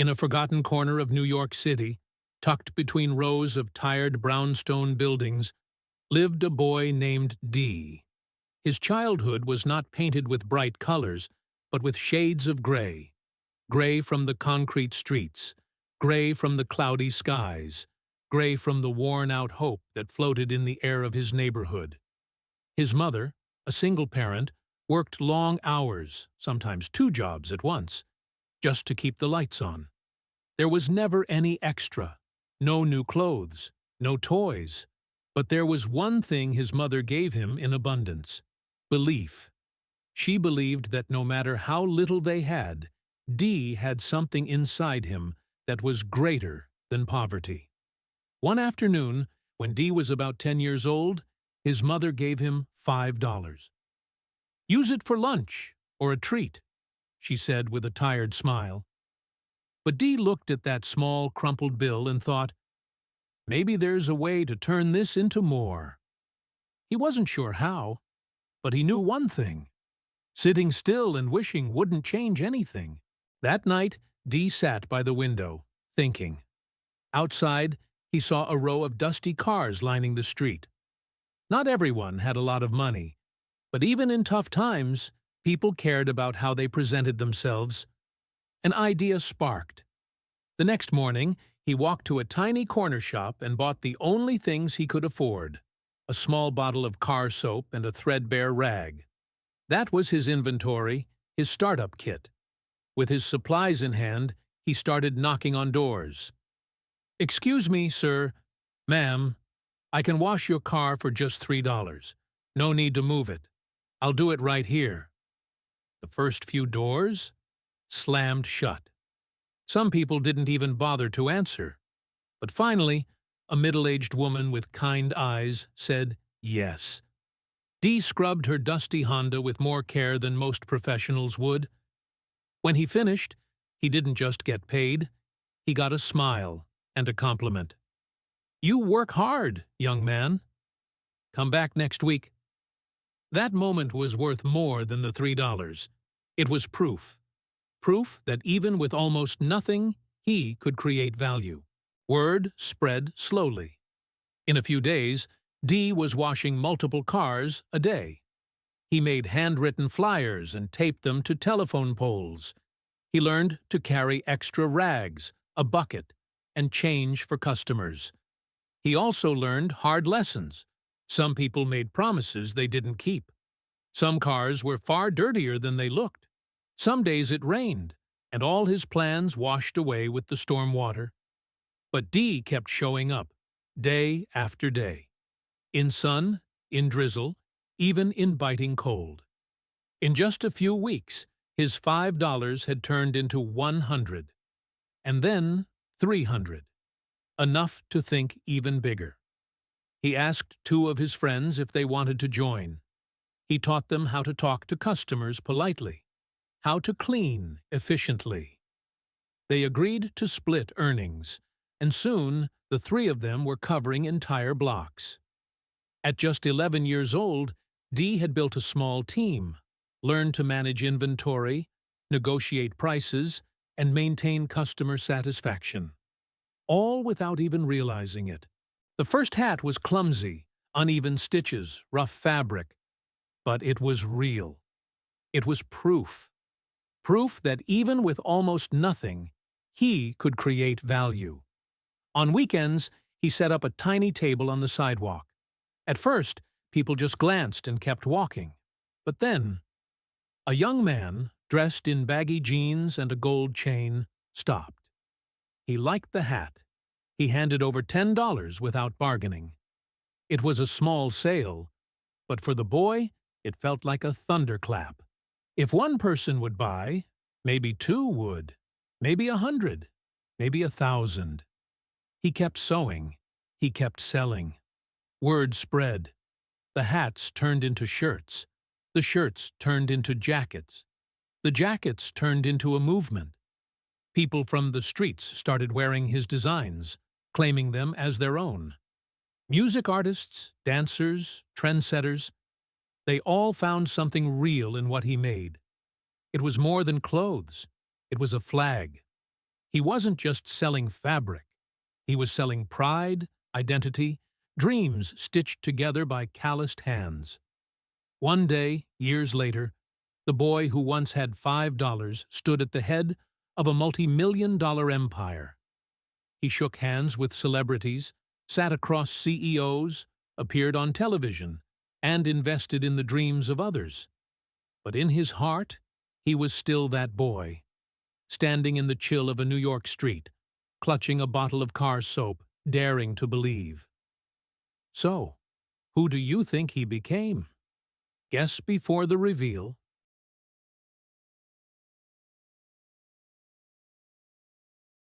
In a forgotten corner of New York City, tucked between rows of tired brownstone buildings, lived a boy named Dee. His childhood was not painted with bright colors, but with shades of gray. Gray from the concrete streets, gray from the cloudy skies, gray from the worn-out hope that floated in the air of his neighborhood. His mother, a single parent, worked long hours, sometimes two jobs at once, just to keep the lights on. There was never any extra, no new clothes, no toys. But there was one thing his mother gave him in abundance: belief. She believed that no matter how little they had, Dee had something inside him that was greater than poverty. One afternoon, when Dee was about 10 years old, his mother gave him $5. "Use it for lunch or a treat," she said with a tired smile. But Dee looked at that small, crumpled bill and thought, maybe there's a way to turn this into more. He wasn't sure how, but he knew one thing: sitting still and wishing wouldn't change anything. That night, Dee sat by the window, thinking. Outside, he saw a row of dusty cars lining the street. Not everyone had a lot of money, but even in tough times, people cared about how they presented themselves. An idea sparked. The next morning, he walked to a tiny corner shop and bought the only things he could afford: a small bottle of car soap and a threadbare rag. That was his inventory, his startup kit. With his supplies in hand, he started knocking on doors. "Excuse me, sir, ma'am, I can wash your car for just $3. No need to move it. I'll do it right here." The first few doors slammed shut. Some people didn't even bother to answer. But finally, a middle-aged woman with kind eyes said yes. Dee scrubbed her dusty Honda with more care than most professionals would. When he finished, he didn't just get paid, he got a smile and a compliment. "You work hard, young man. Come back next week." That moment was worth more than the $3. It was proof. Proof that even with almost nothing, he could create value. Word spread slowly. In a few days, Dee was washing multiple cars a day. He made handwritten flyers and taped them to telephone poles. He learned to carry extra rags, a bucket, and change for customers. He also learned hard lessons. Some people made promises they didn't keep. Some cars were far dirtier than they looked. Some days it rained, and all his plans washed away with the storm water. But Dee kept showing up, day after day. In sun, in drizzle, even in biting cold. In just a few weeks, his $5 had turned into 100, and then 300, enough to think even bigger. He asked 2 of his friends if they wanted to join. He taught them how to talk to customers politely, how to clean efficiently. They agreed to split earnings, and soon the 3 of them were covering entire blocks. At just 11 years old, Dee had built a small team, learned to manage inventory, negotiate prices, and maintain customer satisfaction. All without even realizing it. The first hat was clumsy, uneven stitches, rough fabric. But it was real. It was proof. Proof that even with almost nothing, he could create value. On weekends, he set up a tiny table on the sidewalk. At first, people just glanced and kept walking. But then, a young man, dressed in baggy jeans and a gold chain, stopped. He liked the hat. He handed over $10 without bargaining. It was a small sale, but for the boy, it felt like a thunderclap. If one person would buy, maybe 2 would, maybe 100, maybe 1,000. He kept sewing. He kept selling. Word spread. The hats turned into shirts. The shirts turned into jackets. The jackets turned into a movement. People from the streets started wearing his designs, claiming them as their own. Music artists, dancers, trendsetters, they all found something real in what he made. It was more than clothes. It was a flag. He wasn't just selling fabric. He was selling pride, identity, dreams stitched together by calloused hands. One day, years later, the boy who once had $5 stood at the head of a multi-million-dollar empire. He shook hands with celebrities, sat across CEOs, appeared on television, and invested in the dreams of others. But in his heart, he was still that boy, standing in the chill of a New York street, clutching a bottle of car soap, daring to believe. So, who do you think he became? Guess before the reveal.